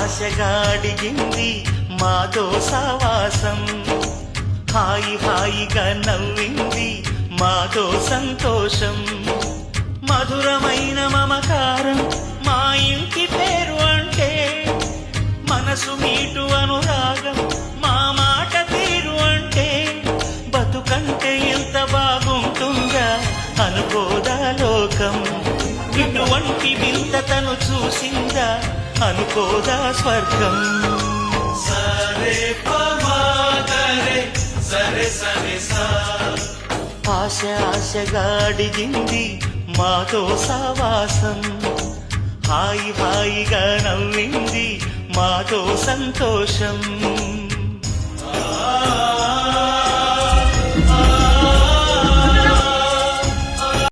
ఆశగా అడిగింది మాతో సావాసం, హాయి హాయిగా నవ్వింది మాతో సంతోషం. మధురమైన మమకారం మా ఇంటి పేరు అంటే, మనసు మీటు అనురాగం మా మాట తీరు అంటే, బతుకంటే ఎంత బాగుంటుందా అనుకోదా లోకం. ఇటువంటి వింతతను చూసిందా అనుకోదా స్వర్గం. సరే పమాగరే సరే సరే సా, ఆశ ఆశగా అడిగింది మాతో సావాసం, హాయి హాయిగా నవ్వింది మాతో సంతోషం.